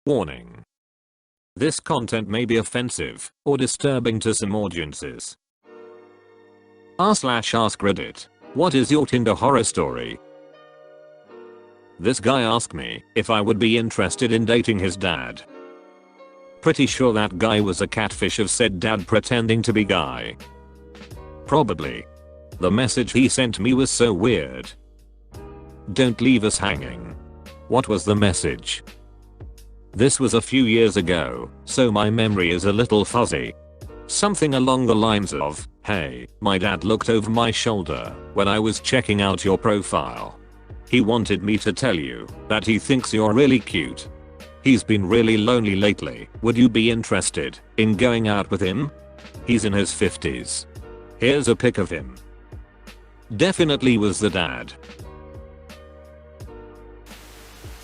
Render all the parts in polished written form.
Warning. This content may be offensive or disturbing to some audiences. r/AskReddit. What is your Tinder horror story? This guy asked me if I would be interested in dating his dad. Pretty sure that guy was a catfish of said dad pretending to be guy. Probably. The message he sent me was so weird. Don't leave us hanging. What was the message? This was a few years ago, so my memory is a little fuzzy. Something along the lines of, "Hey, my dad looked over my shoulder when I was checking out your profile. He wanted me to tell you that he thinks you're really cute. He's been really lonely lately. Would you be interested in going out with him? He's in his 50s. Here's a pic of him." Definitely was the dad.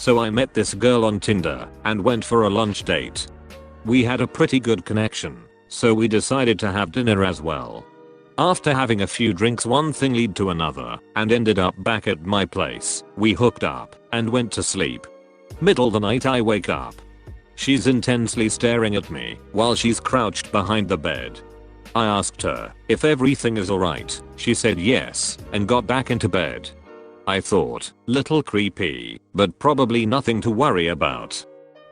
So I met this girl on Tinder and went for a lunch date. We had a pretty good connection, so we decided to have dinner as well. After having a few drinks, one thing led to another and ended up back at my place. We hooked up and went to sleep. Middle of the night I wake up. She's intensely staring at me while she's crouched behind the bed. I asked her if everything is alright. She said yes and got back into bed. I thought, little creepy, but probably nothing to worry about.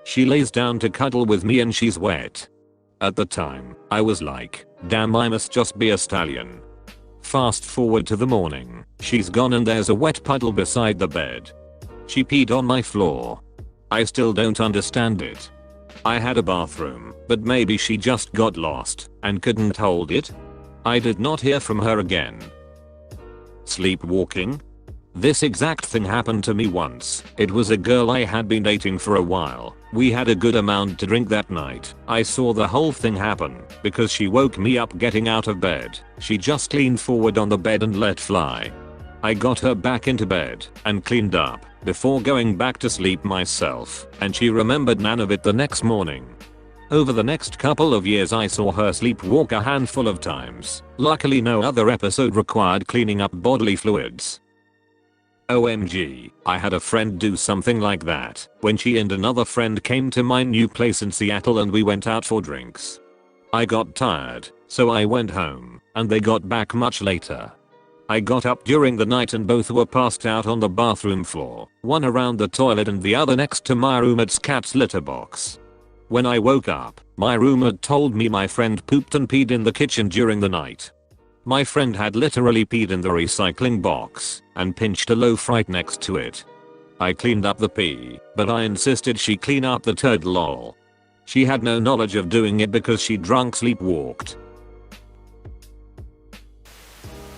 She lays down to cuddle with me and she's wet. At the time, I was like, damn, I must just be a stallion. Fast forward to the morning, she's gone and there's a wet puddle beside the bed. She peed on my floor. I still don't understand it. I had a bathroom, but maybe she just got lost and couldn't hold it? I did not hear from her again. Sleepwalking? This exact thing happened to me once. It was a girl I had been dating for a while. We had a good amount to drink that night. I saw the whole thing happen because she woke me up getting out of bed. She just leaned forward on the bed and let fly. I got her back into bed and cleaned up before going back to sleep myself, and she remembered none of it the next morning. Over the next couple of years I saw her sleepwalk a handful of times. Luckily no other episode required cleaning up bodily fluids. OMG, I had a friend do something like that when she and another friend came to my new place in Seattle and we went out for drinks. I got tired, so I went home, and they got back much later. I got up during the night and both were passed out on the bathroom floor, one around the toilet and the other next to my roommate's cat's litter box. When I woke up, my roommate told me my friend pooped and peed in the kitchen during the night. My friend had literally peed in the recycling box and pinched a loaf right next to it. I cleaned up the pee, but I insisted she clean up the turd lol. She had no knowledge of doing it because she drunk sleepwalked.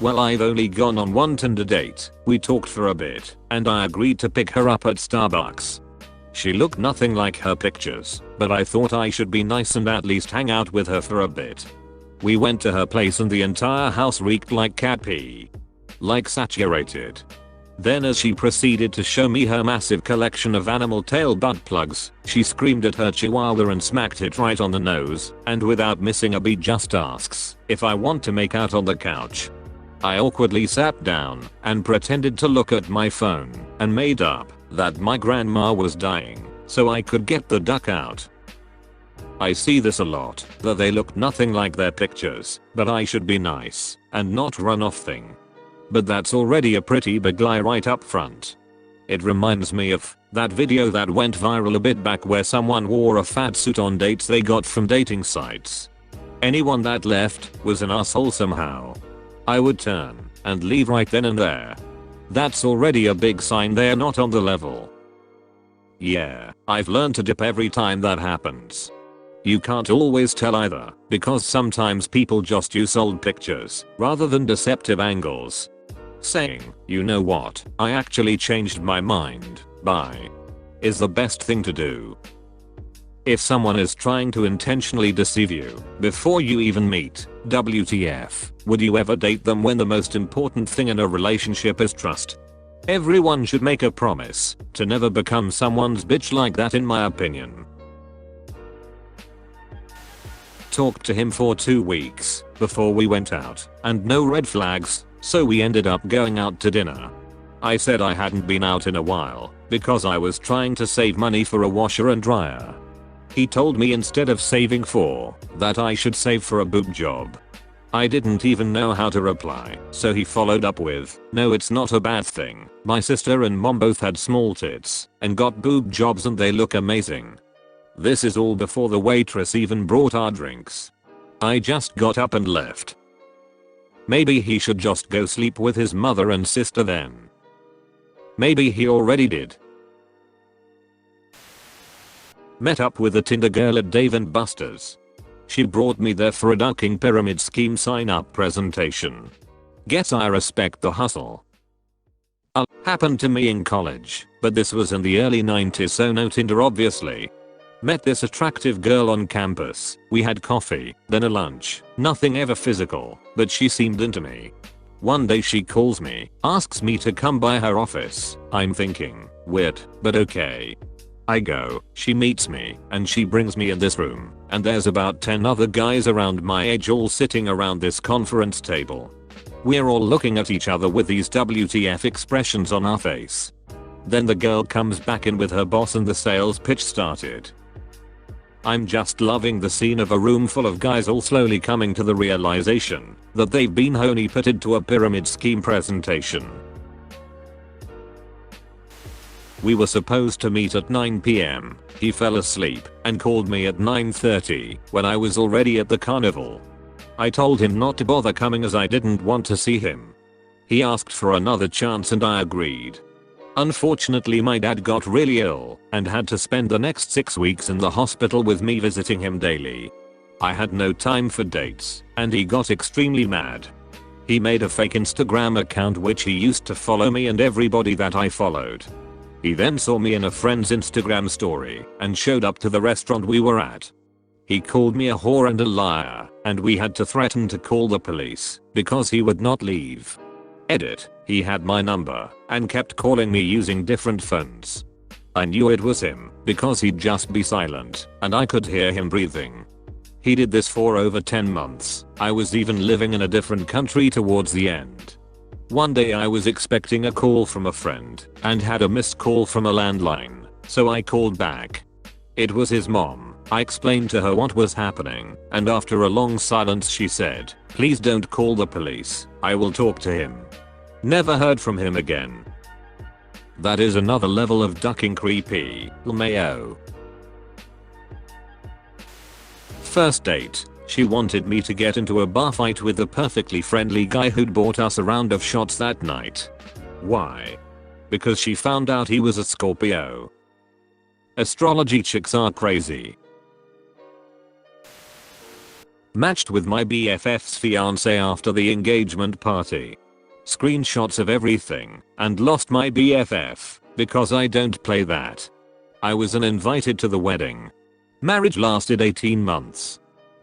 Well, I've only gone on one Tinder date. We talked for a bit and I agreed to pick her up at Starbucks. She looked nothing like her pictures, but I thought I should be nice and at least hang out with her for a bit. We went to her place and the entire house reeked like cat pee. Like saturated. Then as she proceeded to show me her massive collection of animal tail butt plugs, she screamed at her chihuahua and smacked it right on the nose, and without missing a beat just asks if I want to make out on the couch. I awkwardly sat down and pretended to look at my phone and made up that my grandma was dying so I could get the duck out. I see this a lot, that they look nothing like their pictures, but I should be nice and not run off thing. But that's already a pretty big lie right up front. It reminds me of that video that went viral a bit back where someone wore a fat suit on dates they got from dating sites. Anyone that left was an asshole somehow. I would turn and leave right then and there. That's already a big sign they're not on the level. Yeah, I've learned to dip every time that happens. You can't always tell either, because sometimes people just use old pictures rather than deceptive angles. Saying, you know what, I actually changed my mind, bye, is the best thing to do. If someone is trying to intentionally deceive you before you even meet, WTF, would you ever date them when the most important thing in a relationship is trust? Everyone should make a promise to never become someone's bitch like that, in my opinion. Talked to him for 2 weeks before we went out, and no red flags, so we ended up going out to dinner. I said I hadn't been out in a while because I was trying to save money for a washer and dryer. He told me instead of saving for that I should save for a boob job. I didn't even know how to reply, so he followed up with, "No, it's not a bad thing. My sister and mom both had small tits and got boob jobs and they look amazing." This is all before the waitress even brought our drinks. I just got up and left. Maybe he should just go sleep with his mother and sister then. Maybe he already did. Met up with a Tinder girl at Dave & Buster's. She brought me there for a ducking pyramid scheme sign up presentation. Guess I respect the hustle. Happened to me in college, but this was in the early 90s, so no Tinder obviously. Met this attractive girl on campus. We had coffee, then a lunch. Nothing ever physical, but she seemed into me. One day she calls me, asks me to come by her office. I'm thinking, weird, but okay. I go, she meets me, and she brings me in this room, and there's about 10 other guys around my age all sitting around this conference table. We're all looking at each other with these WTF expressions on our face. Then the girl comes back in with her boss and the sales pitch started. I'm just loving the scene of a room full of guys all slowly coming to the realization that they've been honeypotted to a pyramid scheme presentation. We were supposed to meet at 9 PM. He fell asleep and called me at 9:30 when I was already at the carnival. I told him not to bother coming as I didn't want to see him. He asked for another chance and I agreed. Unfortunately, my dad got really ill and had to spend the next 6 weeks in the hospital with me visiting him daily. I had no time for dates and he got extremely mad. He made a fake Instagram account which he used to follow me and everybody that I followed. He then saw me in a friend's Instagram story and showed up to the restaurant we were at. He called me a whore and a liar, and we had to threaten to call the police because he would not leave. Edit, he had my number and kept calling me using different phones. I knew it was him because he'd just be silent and I could hear him breathing. He did this for over 10 months. I was even living in a different country towards the end. One day I was expecting a call from a friend and had a missed call from a landline, so I called back. It was his mom. I explained to her what was happening, and after a long silence she said, "Please don't call the police, I will talk to him." Never heard from him again. That is another level of ducking creepy. LMAO. First date. She wanted me to get into a bar fight with the perfectly friendly guy who'd bought us a round of shots that night. Why? Because she found out he was a Scorpio. Astrology chicks are crazy. Matched with my BFF's fiancé after the engagement party. Screenshots of everything and lost my BFF because I don't play that. I was uninvited to the wedding. Marriage lasted 18 months.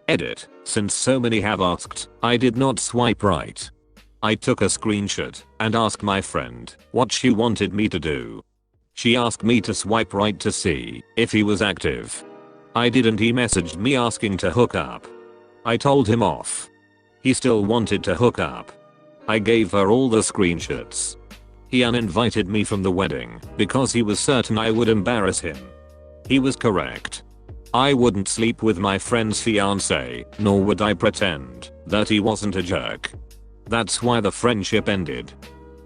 Edit, since so many have asked, I did not swipe right. I took a screenshot and asked my friend what she wanted me to do. She asked me to swipe right to see if he was active. I didn't. He messaged me asking to hook up. I told him off. He still wanted to hook up. I gave her all the screenshots. He uninvited me from the wedding because he was certain I would embarrass him. He was correct. I wouldn't sleep with my friend's fiancé, nor would I pretend that he wasn't a jerk. That's why the friendship ended.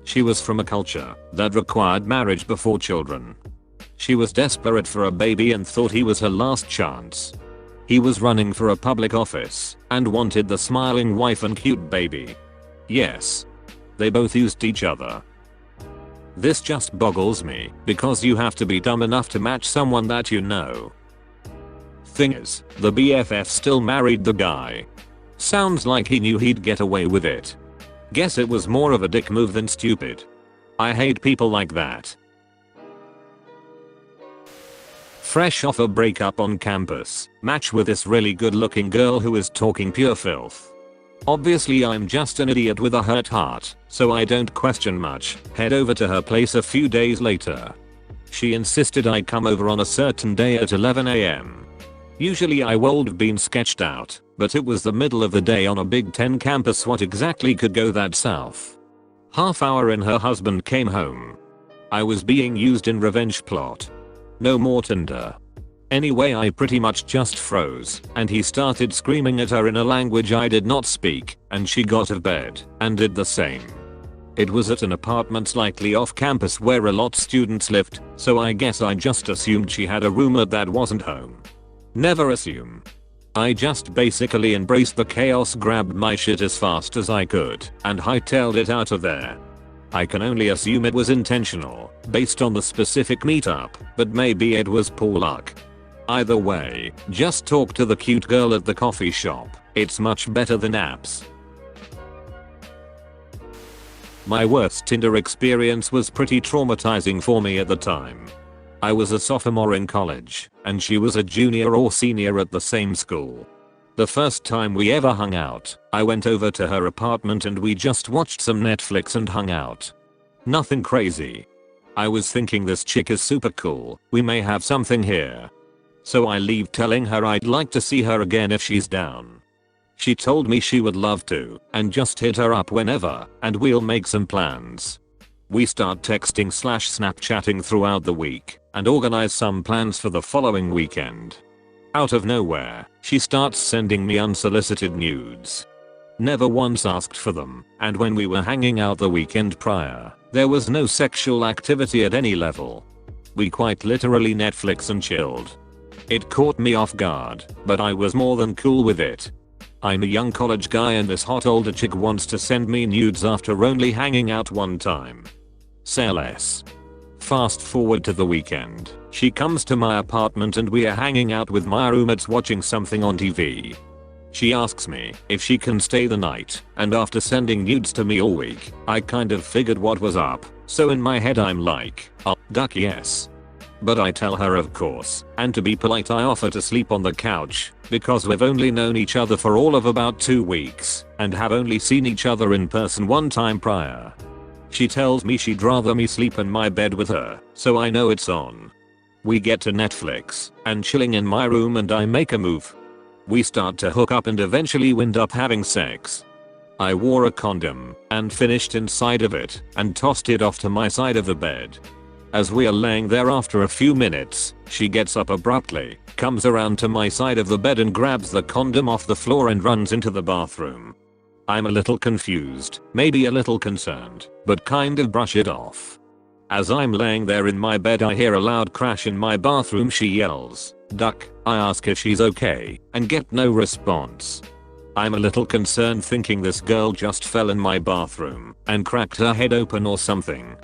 She was from a culture that required marriage before children. She was desperate for a baby and thought he was her last chance. He was running for a public office and wanted the smiling wife and cute baby. Yes. They both used each other. This just boggles me because you have to be dumb enough to match someone that you know. Thing is, the BFF still married the guy. Sounds like he knew he'd get away with it. Guess it was more of a dick move than stupid. I hate people like that. Fresh off a breakup on campus, match with this really good looking girl who is talking pure filth. Obviously I'm just an idiot with a hurt heart, so I don't question much. Head over to her place a few days later. She insisted I come over on a certain day at 11 AM. Usually I would have been sketched out, but it was the middle of the day on a Big Ten campus. What exactly could go that south? Half hour in, her husband came home. I was being used in revenge plot. No more Tinder. Anyway, I pretty much just froze, and he started screaming at her in a language I did not speak, and she got out of bed and did the same. It was at an apartment slightly off campus where a lot students lived, so I guess I just assumed she had a roommate that wasn't home. Never assume. I just basically embraced the chaos, grabbed my shit as fast as I could, and hightailed it out of there. I can only assume it was intentional, based on the specific meetup, but maybe it was poor luck. Either way, just talk to the cute girl at the coffee shop. It's much better than apps. My worst Tinder experience was pretty traumatizing for me at the time. I was a sophomore in college, and she was a junior or senior at the same school. The first time we ever hung out, I went over to her apartment and we just watched some Netflix and hung out. Nothing crazy. I was thinking, this chick is super cool, we may have something here. So I leave telling her I'd like to see her again if she's down. She told me she would love to, and just hit her up whenever, and we'll make some plans. We start texting / Snapchatting throughout the week, and organize some plans for the following weekend. Out of nowhere, she starts sending me unsolicited nudes. Never once asked for them, and when we were hanging out the weekend prior, there was no sexual activity at any level. We quite literally Netflix and chilled. It caught me off guard, but I was more than cool with it. I'm a young college guy and this hot older chick wants to send me nudes after only hanging out one time. Say less. Fast forward to the weekend, she comes to my apartment and we are hanging out with my roommates watching something on TV. She asks me if she can stay the night, and after sending nudes to me all week, I kind of figured what was up, so in my head I'm like, I'll duck yes. But I tell her of course, and to be polite I offer to sleep on the couch, because we've only known each other for all of about 2 weeks, and have only seen each other in person one time prior. She tells me she'd rather me sleep in my bed with her, so I know it's on. We get to Netflix, and chilling in my room and I make a move. We start to hook up and eventually wind up having sex. I wore a condom, and finished inside of it, and tossed it off to my side of the bed. As we are laying there after a few minutes, she gets up abruptly, comes around to my side of the bed and grabs the condom off the floor and runs into the bathroom. I'm a little confused, maybe a little concerned, but kind of brush it off. As I'm laying there in my bed I hear a loud crash in my bathroom. She yells, "Duck." I ask if she's okay, and get no response. I'm a little concerned thinking this girl just fell in my bathroom and cracked her head open or something.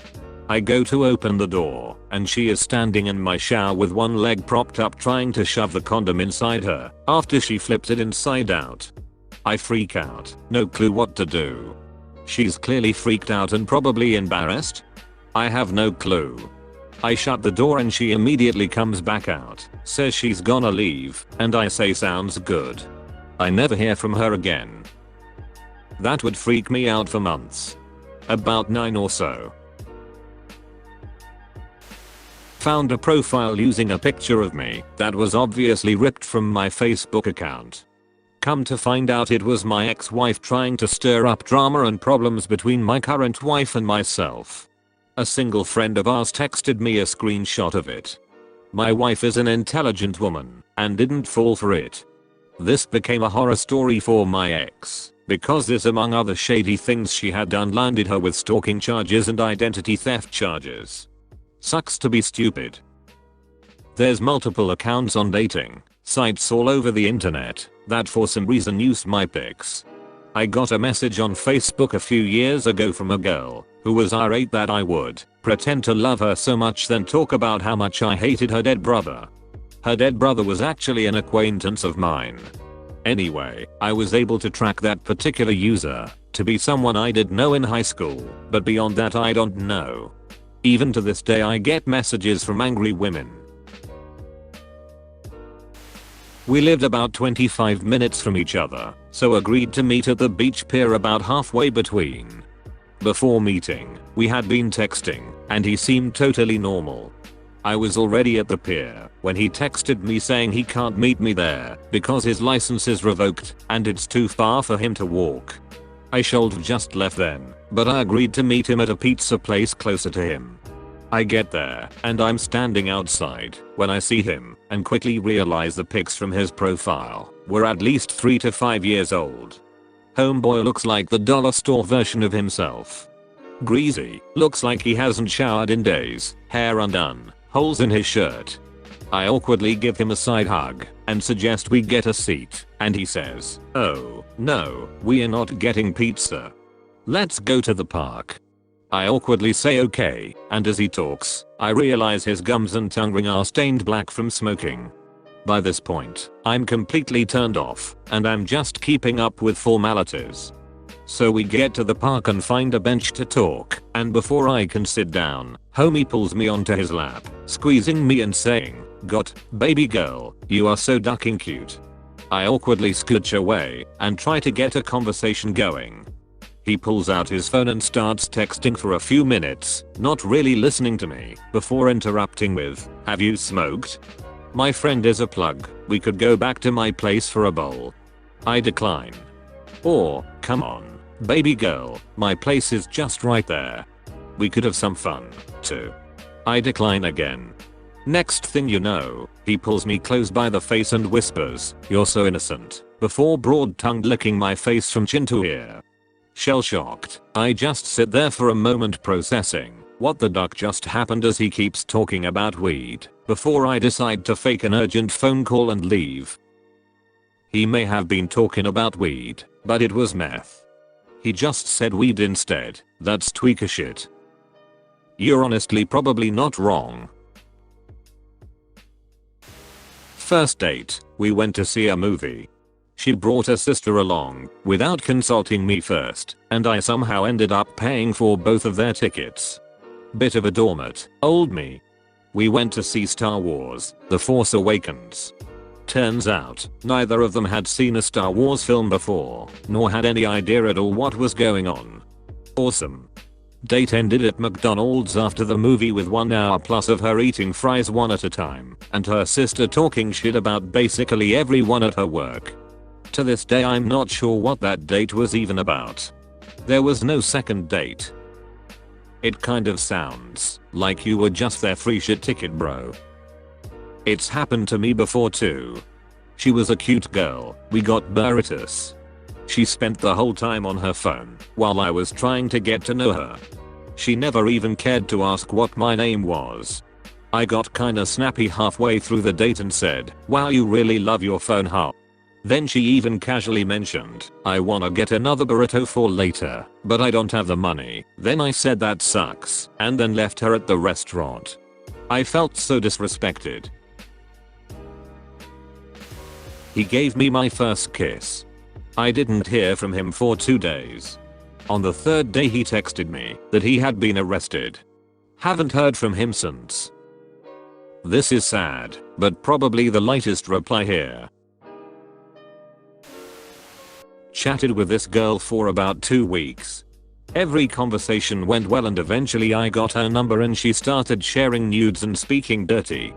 I go to open the door, and she is standing in my shower with one leg propped up trying to shove the condom inside her after she flipped it inside out. I freak out, no clue what to do. She's clearly freaked out and probably embarrassed. I have no clue. I shut the door and she immediately comes back out, says she's gonna leave, and I say sounds good. I never hear from her again. That would freak me out for months. About 9 or so. Found a profile using a picture of me that was obviously ripped from my Facebook account. Come to find out it was my ex-wife trying to stir up drama and problems between my current wife and myself. A single friend of ours texted me a screenshot of it. My wife is an intelligent woman and didn't fall for it. This became a horror story for my ex, because this among other shady things she had done landed her with stalking charges and identity theft charges. Sucks to be stupid. There's multiple accounts on dating sites all over the internet that for some reason use my pics. I got a message on Facebook a few years ago from a girl who was irate that I would pretend to love her so much then talk about how much I hated her dead brother. Her dead brother was actually an acquaintance of mine. Anyway, I was able to track that particular user to be someone I did know in high school, but beyond that I don't know. Even to this day I get messages from angry women. We lived about 25 minutes from each other, so agreed to meet at the beach pier about halfway between. Before meeting, we had been texting, and he seemed totally normal. I was already at the pier when he texted me saying he can't meet me there because his license is revoked and it's too far for him to walk. I should've just left then, but I agreed to meet him at a pizza place closer to him. I get there, and I'm standing outside when I see him, and quickly realize the pics from his profile were at least 3 to 5 years old. Homeboy looks like the dollar store version of himself. Greasy, looks like he hasn't showered in days, hair undone, holes in his shirt. I awkwardly give him a side hug and suggest we get a seat, and he says, "Oh, no, we're not getting pizza. Let's go to the park." I awkwardly say okay, and as he talks, I realize his gums and tongue ring are stained black from smoking. By this point, I'm completely turned off, and I'm just keeping up with formalities. So we get to the park and find a bench to talk, and before I can sit down, homie pulls me onto his lap, squeezing me and saying, "God, baby girl, you are so ducking cute." I awkwardly scooch away and try to get a conversation going. He pulls out his phone and starts texting for a few minutes, not really listening to me, before interrupting with, "Have you smoked? My friend is a plug, we could go back to my place for a bowl." I decline. Or, "Come on, baby girl, my place is just right there. We could have some fun, too." I decline again. Next thing you know, he pulls me close by the face and whispers, "You're so innocent," before broad-tongued licking my face from chin to ear. Shell-shocked, I just sit there for a moment processing what the duck just happened as he keeps talking about weed, before I decide to fake an urgent phone call and leave. He may have been talking about weed, but it was meth. He just said weed instead. That's tweaker shit. You're honestly probably not wrong. First date, we went to see a movie. She brought her sister along, without consulting me first, and I somehow ended up paying for both of their tickets. Bit of a doormat, old me. We went to see Star Wars, The Force Awakens. Turns out, neither of them had seen a Star Wars film before, nor had any idea at all what was going on. Awesome. Date ended at McDonald's after the movie with 1 hour plus of her eating fries one at a time, and her sister talking shit about basically everyone at her work. To this day I'm not sure what that date was even about. There was no second date. It kind of sounds like you were just their free shit ticket, bro. It's happened to me before too. She was a cute girl, we got burritos. She spent the whole time on her phone while I was trying to get to know her. She never even cared to ask what my name was. I got kinda snappy halfway through the date and said, "Wow, you really love your phone, huh?" Then she even casually mentioned, "I wanna get another burrito for later, but I don't have the money." Then I said that sucks, and then left her at the restaurant. I felt so disrespected. He gave me my first kiss. I didn't hear from him for 2 days. On the 3rd day he texted me that he had been arrested. Haven't heard from him since. This is sad, but probably the lightest reply here. Chatted with this girl for about 2 weeks. Every conversation went well and eventually I got her number and she started sharing nudes and speaking dirty.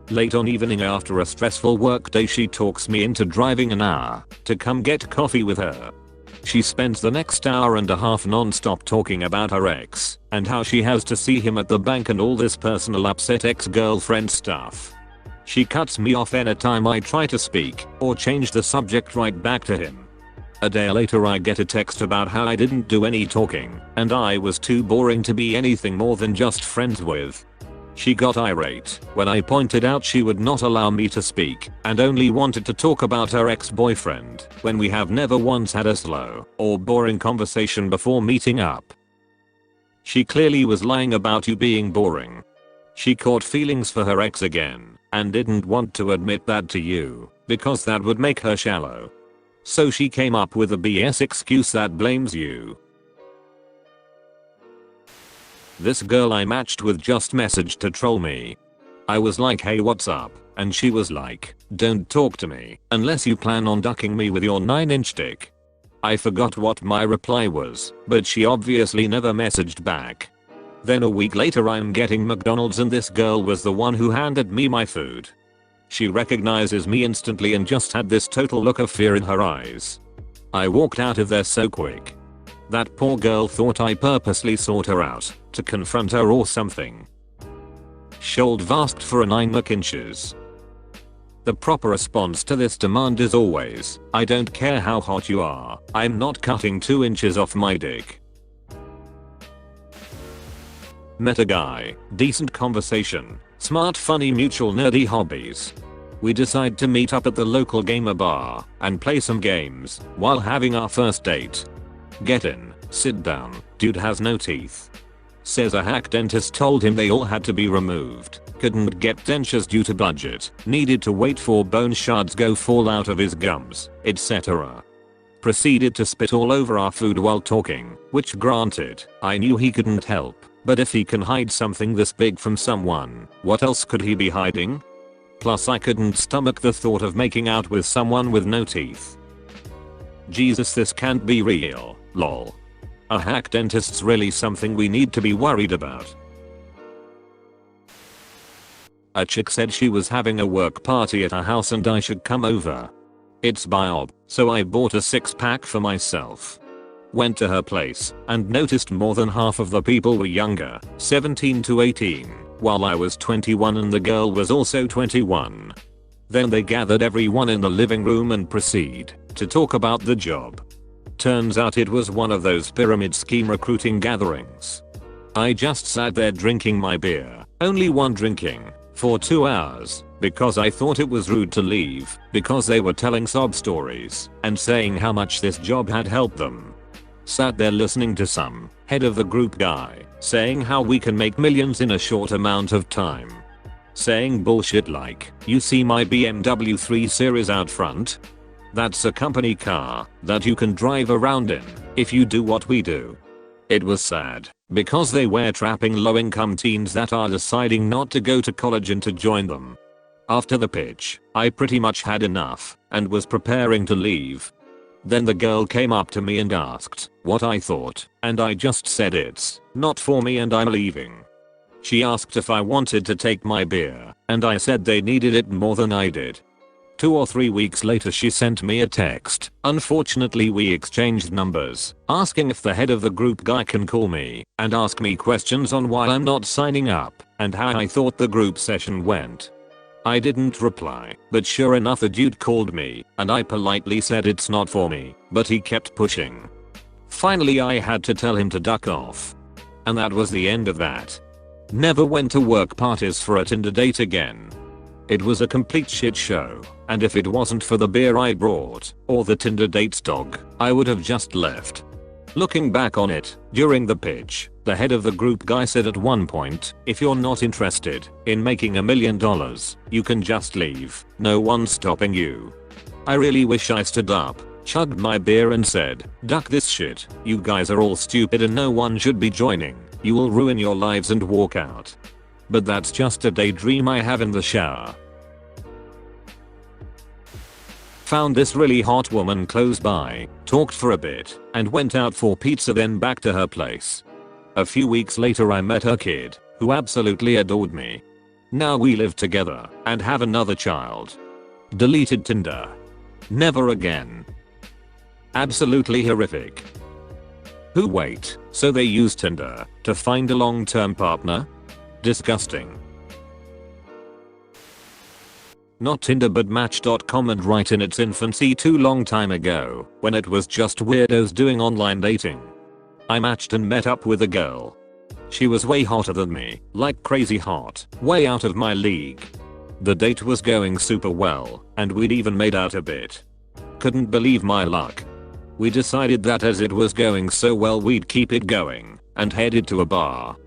Late on evening after a stressful work day she talks me into driving an hour to come get coffee with her. She spends the next hour and a half non-stop talking about her ex and how she has to see him at the bank and all this personal upset ex-girlfriend stuff. She cuts me off anytime I try to speak or change the subject right back to him. A day later I get a text about how I didn't do any talking and I was too boring to be anything more than just friends with. She got irate when I pointed out she would not allow me to speak and only wanted to talk about her ex-boyfriend when we have never once had a slow or boring conversation before meeting up. She clearly was lying about you being boring. She caught feelings for her ex again and didn't want to admit that to you because that would make her shallow. So she came up with a BS excuse that blames you. This girl I matched with just messaged to troll me. I was like, "Hey, what's up?" And she was like, "Don't talk to me unless you plan on ducking me with your 9-inch dick." I forgot what my reply was, but she obviously never messaged back. Then a week later I'm getting McDonald's and this girl was the one who handed me my food. She recognizes me instantly and just had this total look of fear in her eyes. I walked out of there so quick. That poor girl thought I purposely sought her out to confront her or something. Shold asked for a 9 inches. The proper response to this demand is always, I don't care how hot you are, I'm not cutting 2 inches off my dick. Met a guy, decent conversation, smart, funny, mutual, nerdy hobbies. We decide to meet up at the local gamer bar and play some games while having our first date. Get in, sit down, dude has no teeth. Says a hack dentist told him they all had to be removed, couldn't get dentures due to budget, needed to wait for bone shards go fall out of his gums, etc. Proceeded to spit all over our food while talking, which granted, I knew he couldn't help, but if he can hide something this big from someone, what else could he be hiding? Plus I couldn't stomach the thought of making out with someone with no teeth. Jesus, this can't be real, lol. A hack dentist's really something we need to be worried about. A chick said she was having a work party at her house and I should come over. It's Biob, so I bought a 6-pack for myself. Went to her place and noticed more than half of the people were younger, 17 to 18, while I was 21 and the girl was also 21. Then they gathered everyone in the living room and proceed to talk about the job. Turns out it was one of those pyramid scheme recruiting gatherings. I just sat there drinking my beer, only one drinking, for 2 hours, because I thought it was rude to leave, because they were telling sob stories and saying how much this job had helped them. Sat there listening to some head of the group guy saying how we can make millions in a short amount of time. Saying bullshit like, you see my BMW 3 Series out front? That's a company car that you can drive around in if you do what we do. It was sad because they were trapping low-income teens that are deciding not to go to college and to join them. After the pitch, I pretty much had enough and was preparing to leave. Then the girl came up to me and asked what I thought, and I just said it's not for me and I'm leaving. She asked if I wanted to take my beer, and I said they needed it more than I did. 2 or 3 weeks later she sent me a text. Unfortunately we exchanged numbers, asking if the head of the group guy can call me and ask me questions on why I'm not signing up and how I thought the group session went. I didn't reply, but sure enough the dude called me and I politely said it's not for me, but he kept pushing. Finally I had to tell him to duck off. And that was the end of that. Never went to work parties for a Tinder date again. It was a complete shit show, and if it wasn't for the beer I brought, or the Tinder date's dog, I would have just left. Looking back on it, during the pitch, the head of the group guy said at one point, if you're not interested in making $1 million, you can just leave, no one's stopping you. I really wish I stood up, chugged my beer and said, duck this shit, you guys are all stupid and no one should be joining, you will ruin your lives, and walk out. But that's just a daydream I have in the shower. Found this really hot woman close by, talked for a bit, and went out for pizza, then back to her place. A few weeks later I met her kid, who absolutely adored me. Now we live together and have another child. Deleted Tinder. Never again. Absolutely horrific. Who wait, so they use Tinder to find a long-term partner? Disgusting. Not Tinder but Match.com, and right in its infancy too long time ago, when it was just weirdos doing online dating. I matched and met up with a girl. She was way hotter than me, like crazy hot, way out of my league. The date was going super well, and we'd even made out a bit. Couldn't believe my luck. We decided that as it was going so well we'd keep it going, and headed to a bar.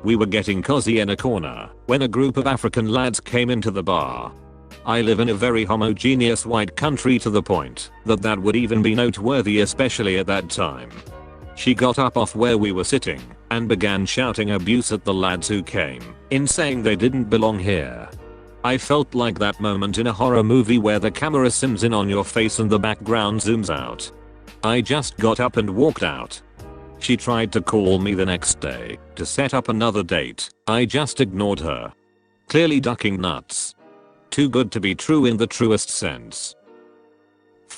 We were getting cozy in a corner when a group of African lads came into the bar. I live in a very homogeneous white country to the point that would even be noteworthy, especially at that time. She got up off where we were sitting and began shouting abuse at the lads who came in, saying they didn't belong here. I felt like that moment in a horror movie where the camera zooms in on your face and the background zooms out. I just got up and walked out. She tried to call me the next day to set up another date. I just ignored her. Clearly ducking nuts. Too good to be true in the truest sense.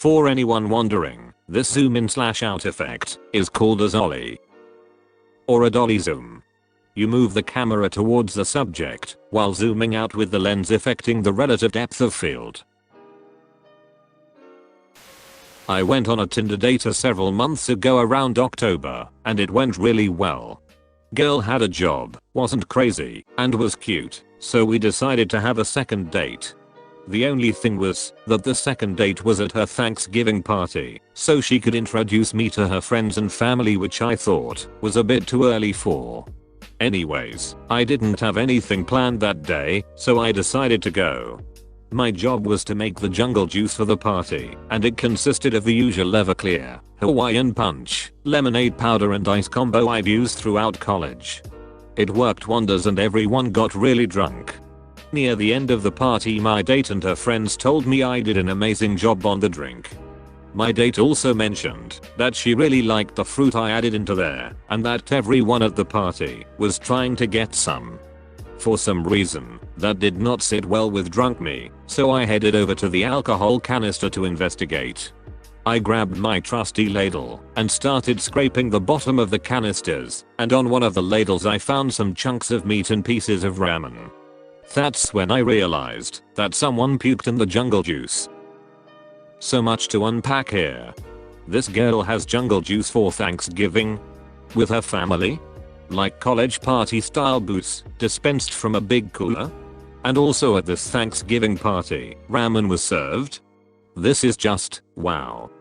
For anyone wondering, this zoom in / out effect is called a zolly or a dolly zoom. You move the camera towards the subject while zooming out with the lens affecting the relative depth of field. I went on a Tinder date several months ago around October, and it went really well. Girl had a job, wasn't crazy, and was cute, so we decided to have a second date. The only thing was that the second date was at her Thanksgiving party, so she could introduce me to her friends and family, which I thought was a bit too early for. Anyways, I didn't have anything planned that day, so I decided to go. My job was to make the jungle juice for the party, and it consisted of the usual Everclear, Hawaiian Punch, lemonade powder and ice combo I've used throughout college. It worked wonders and everyone got really drunk. Near the end of the party, my date and her friends told me I did an amazing job on the drink. My date also mentioned that she really liked the fruit I added into there, and that everyone at the party was trying to get some. For some reason, that did not sit well with drunk me, so I headed over to the alcohol canister to investigate. I grabbed my trusty ladle and started scraping the bottom of the canisters, and on one of the ladles I found some chunks of meat and pieces of ramen. That's when I realized that someone puked in the jungle juice. So much to unpack here. This girl has jungle juice for Thanksgiving? With her family? Like college party style booze, dispensed from a big cooler? And also at this Thanksgiving party, ramen was served? This is just, wow.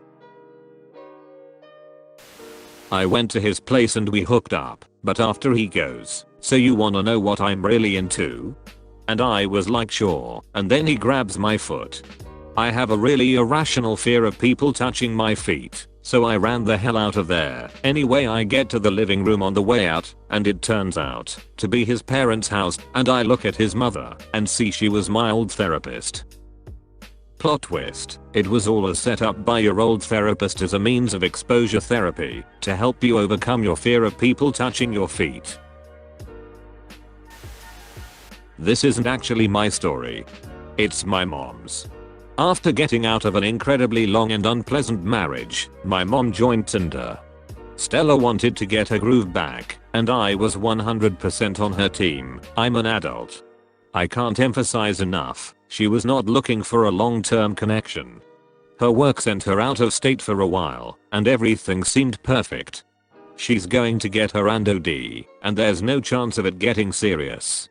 I went to his place and we hooked up, but after he goes, "So you wanna know what I'm really into?" And I was like, sure, and then he grabs my foot. I have a really irrational fear of people touching my feet, so I ran the hell out of there. Anyway, I get to the living room on the way out, and it turns out to be his parents' house, and I look at his mother and see she was my old therapist. Plot twist, it was all a setup by your old therapist as a means of exposure therapy to help you overcome your fear of people touching your feet. This isn't actually my story. It's my mom's. After getting out of an incredibly long and unpleasant marriage, my mom joined Tinder. Stella wanted to get her groove back, and I was 100% on her team. I'm an adult. I can't emphasize enough, she was not looking for a long-term connection. Her work sent her out of state for a while, and everything seemed perfect. She's going to get her OD, and there's no chance of it getting serious.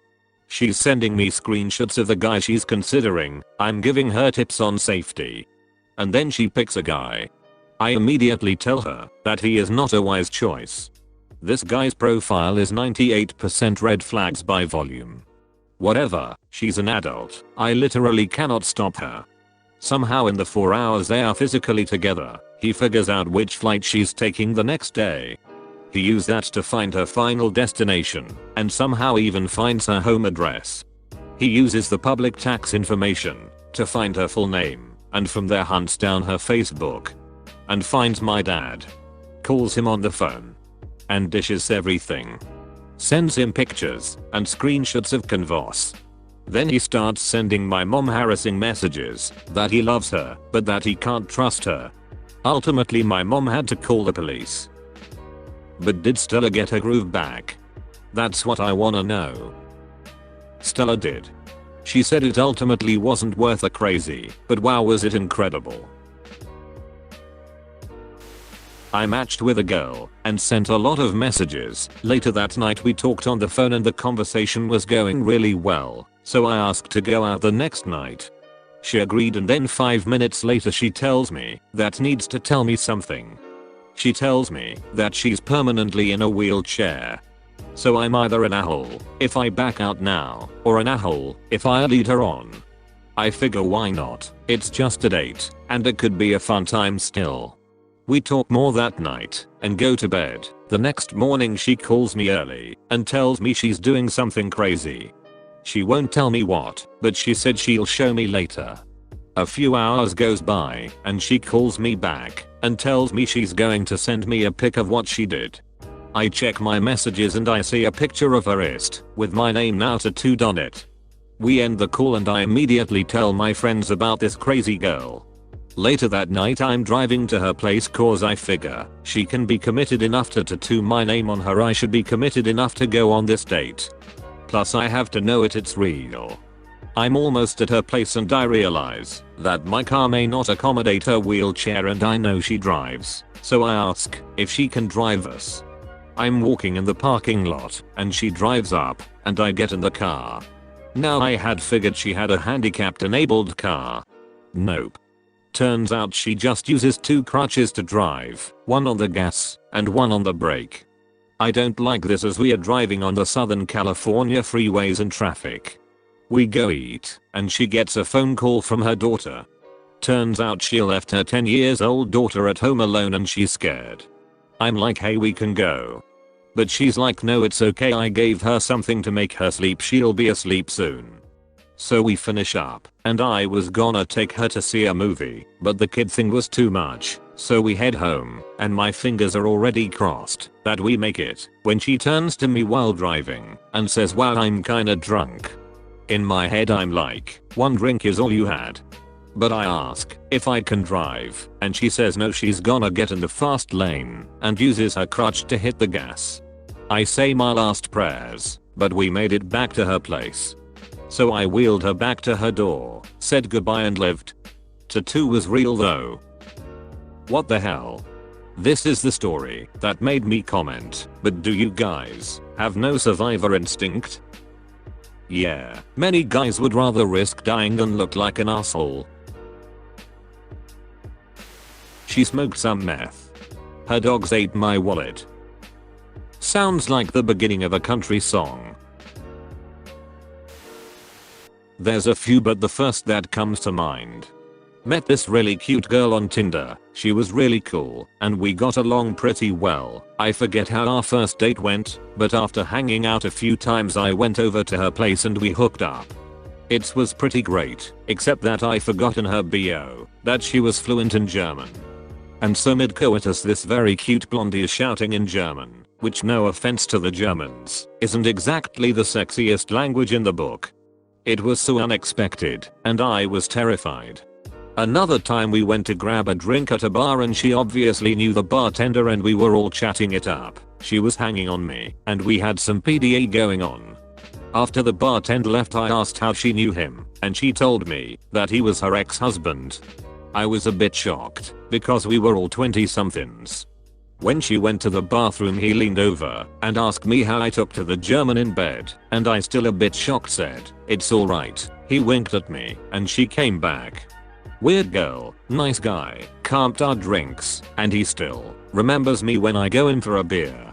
She's sending me screenshots of the guy she's considering. I'm giving her tips on safety. And then she picks a guy. I immediately tell her that he is not a wise choice. This guy's profile is 98% red flags by volume. Whatever, she's an adult. I literally cannot stop her. Somehow in the 4 hours they are physically together, he figures out which flight she's taking the next day. He used that to find her final destination, and somehow even finds her home address. He uses the public tax information to find her full name, and from there hunts down her Facebook. And finds my dad. Calls him on the phone. And dishes everything. Sends him pictures and screenshots of convos. Then he starts sending my mom harassing messages that he loves her, but that he can't trust her. Ultimately my mom had to call the police. But did Stella get her groove back? That's what I wanna know. Stella did. She said it ultimately wasn't worth the crazy, but wow was it incredible. I matched with a girl and sent a lot of messages. Later that night we talked on the phone and the conversation was going really well, so I asked to go out the next night. She agreed, and then 5 minutes later she tells me that needs to tell me something. She tells me that she's permanently in a wheelchair. So I'm either an a-hole if I back out now, or an a-hole if I lead her on. I figure why not, it's just a date, and it could be a fun time still. We talk more that night, and go to bed. The next morning she calls me early, and tells me she's doing something crazy. She won't tell me what, but she said she'll show me later. A few hours goes by, and she calls me back, and tells me she's going to send me a pic of what she did. I check my messages and I see a picture of her wrist, with my name now tattooed on it. We end the call and I immediately tell my friends about this crazy girl. Later that night I'm driving to her place cause I figure she can be committed enough to tattoo my name on her. I should be committed enough to go on this date. Plus I have to know it's real. I'm almost at her place and I realize that my car may not accommodate her wheelchair and I know she drives, so I ask if she can drive us. I'm walking in the parking lot and she drives up and I get in the car. Now I had figured she had a handicapped enabled car. Nope. Turns out she just uses 2 crutches to drive, one on the gas and one on the brake. I don't like this as we are driving on the Southern California freeways and traffic. We go eat and she gets a phone call from her daughter. Turns out she left her 10 years old daughter at home alone and she's scared. I'm like, hey, we can go. But she's like, no, it's okay, I gave her something to make her sleep, she'll be asleep soon. So we finish up and I was gonna take her to see a movie, but the kid thing was too much, so we head home and my fingers are already crossed that we make it when she turns to me while driving and says, wow, I'm kinda drunk. In my head I'm like, 1 drink is all you had. But I ask if I can drive and she says no, she's gonna get in the fast lane and uses her crutch to hit the gas. I say my last prayers, but we made it back to her place. So I wheeled her back to her door, said goodbye and lived. Tattoo was real though. What the hell? This is the story that made me comment, but do you guys have no survivor instinct? Yeah, many guys would rather risk dying than look like an asshole. She smoked some meth. Her dogs ate my wallet. Sounds like the beginning of a country song. There's a few, but the first that comes to mind. Met this really cute girl on Tinder. She was really cool and we got along pretty well. I forget how our first date went, but after hanging out a few times I went over to her place and we hooked up. It was pretty great, except that I forgot in her bio that she was fluent in German. And so mid-coitus this very cute blondie is shouting in German, which, no offense to the Germans, isn't exactly the sexiest language in the book. It was so unexpected and I was terrified. Another time we went to grab a drink at a bar and she obviously knew the bartender and we were all chatting it up. She was hanging on me and we had some PDA going on. After the bartender left I asked how she knew him and she told me that he was her ex-husband. I was a bit shocked because we were all 20-somethings. When she went to the bathroom he leaned over and asked me how I took to the German in bed and I, still a bit shocked, said, "It's alright." He winked at me and she came back. Weird girl, nice guy, calmed our drinks, and he still remembers me when I go in for a beer.